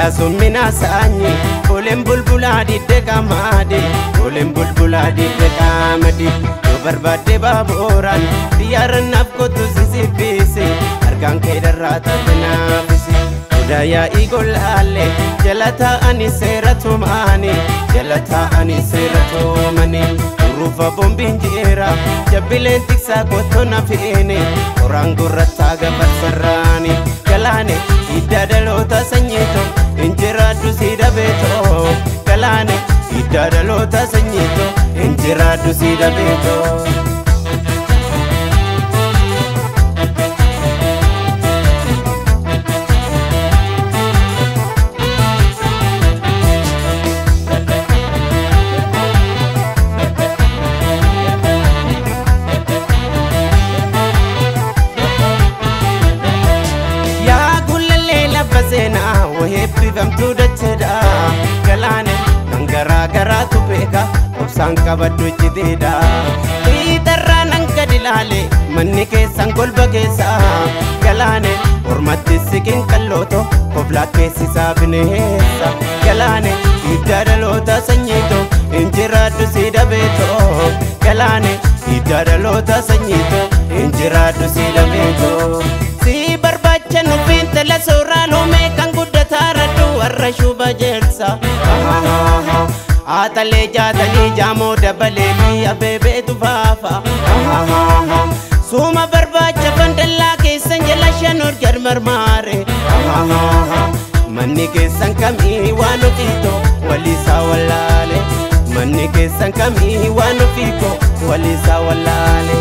Summina saanyi Olen bulbula didde kamade Olen bulbula didde kamade Yo barbade baboran Diyaaran nafkotu sisibise Argaan kee darraata tinafise Udaya igolale Jalata ani seeratumani Jalata ani seeratumani Urufa bombin jira Jabbileen tiksaa kottona feene Qoraan gurrataa gabarsarraani Galaane Idda dhaloota sanyiito Injiraaddu siida beetoo Galaane Idda dhaloota sanyiito Injiraaddu siida beetoo Gamtu dacheda Galaane Nangara gara tupeka Obsaan qabaddu jidida Idarra nanga dilale Manni keessan golba keessa Galaane Ormatti sikin qalloto Koflaa keessisaa bineessa Galaane Idda dhaloota sanyiito Injiraaddu siida beetoo Galaane Idda dhaloota sanyiito Injiraaddu siida beetoo Si barbaacha nufiin tala suuraa luumee kan guddataa raddu warra shuba jeersa Aatalee jaatanii jaamoo dabalee fi abeebee tufaafa Suuma barbaacha fandallaa keessan jala shanur garmarmaare Manni keessan kamii waan ofiito waliisaa wallaale Manni keessan kamii waan ofiiko waliisaa wallaale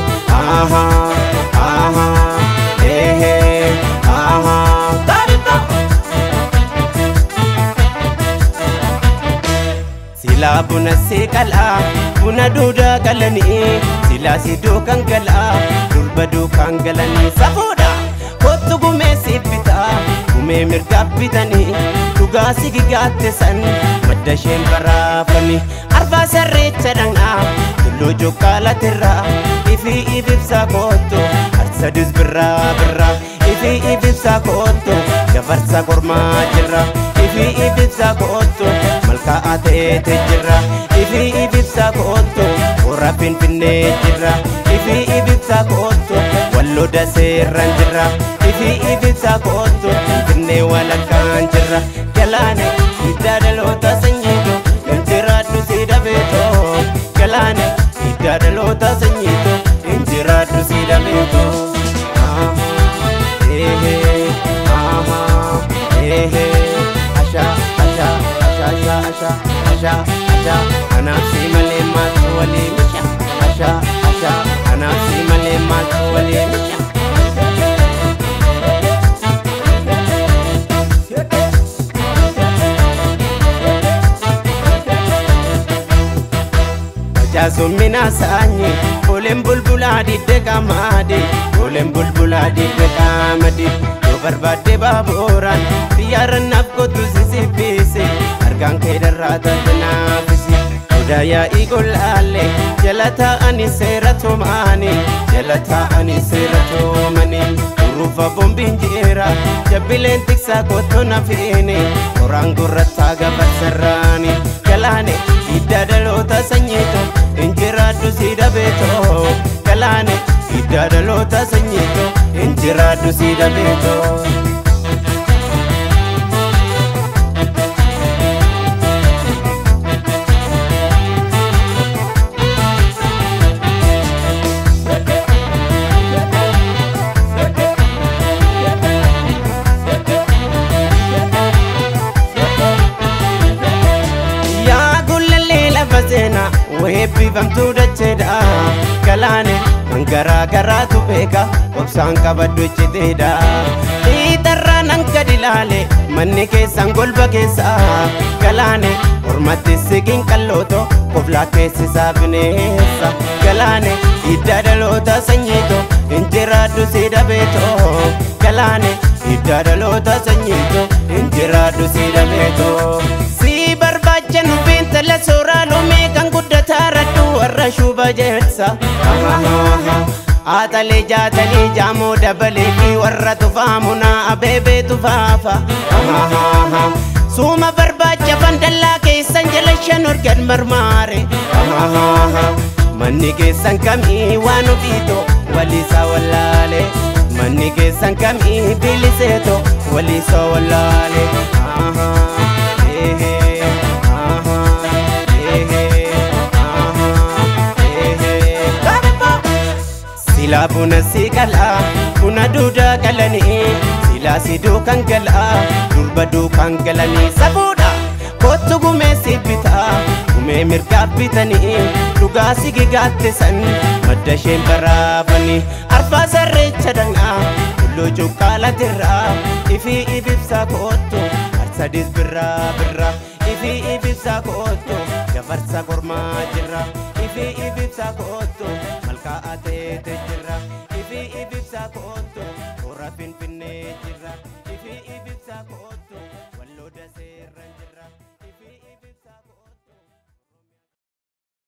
Sila buna sekala, buna duda galani Sila sido kan gala, durba dukan galani Safoda, kotu gume sipita, gume mirga pitani Tuga sigi gatte san, madda shembara fani Arba sarre chadanga, tullo jokala terra Ifi ibibsa koto, arsadis birra birra Ifi ibibsa koto, gabarsa korma jirra Ifi ibibsa koto, malka ate te jirra Ifi ibibsa koto, ora pinne jirra Ifi ibibsa koto, wallo da serran jirra Ifi ibibsa koto, pinne walakan jirra Galaane, idda dhaloota sanyiito Injiraaddu siida beetoo Galaane, idda dhaloota sanyiito Injiraaddu siida beetoo Asha, anafsi malee maaltu walii misha Asha, anafsi malee maaltu walii misha Summina saanyi Olen bulbula didde kamade Olen bulbula didde kamade Yo barbade baboran Diyaaran nafkotu sisibise Argaan kee darraata tinafise Udaya igolale Jalata ani seeratumani Jalata ani seeratumani Urufa bombin jira Jabbileen tiksaa kottona feene Qoraan gurrataa gabarsarraani Galaane Idda dhaloota sanyiito Injiraaddu siida beetoo Galaane Idda dhaloota sanyiito Injiraaddu siida beetoo Weebbifamtuu dachedha Galaane Nangara gara tupeka Obsaan qabaddu jiddeedha Idarra nanga dilale Manni keessan golba keessa Galaane Ormatti sikin qalloto Koflaa keessisaa bineessa Galaane Idda dhaloota sanyiito Injiraaddu siida beetoo Galaane Idda dhaloota sanyiito Injiraaddu siida beetoo Si barbaacha nufiin tala suuraa luumee kan guddataa raddu warra shuba jeersa Aatalee jaatanii jaamoo dabalee fi warra tufaamunaa abeebee tufaafa Suma barbaacha fandallaa keessan jala shan organ marmaare manni keessan kamii waan ofiitoo waliisaa wallaale manni keessan kamii biliseetoo waliisaa wallaale Sila buna si kala, buna duda kalani. Sila si dukan kala, durba dukan kalani. Sabuda, kotu gume si bita, gume mirga bitani. Duga si gigate san, madda shem barabani. Arfa sarre chadanga, kullu jukala tira. Ifi ibibsa kotu, arsadis birra birra. Ifi ibibsa kotu, jabarsa korma jira. Ifi ibibsa kotu, malka ate te jira. Ifi ibibsa kotu, ora fin finne.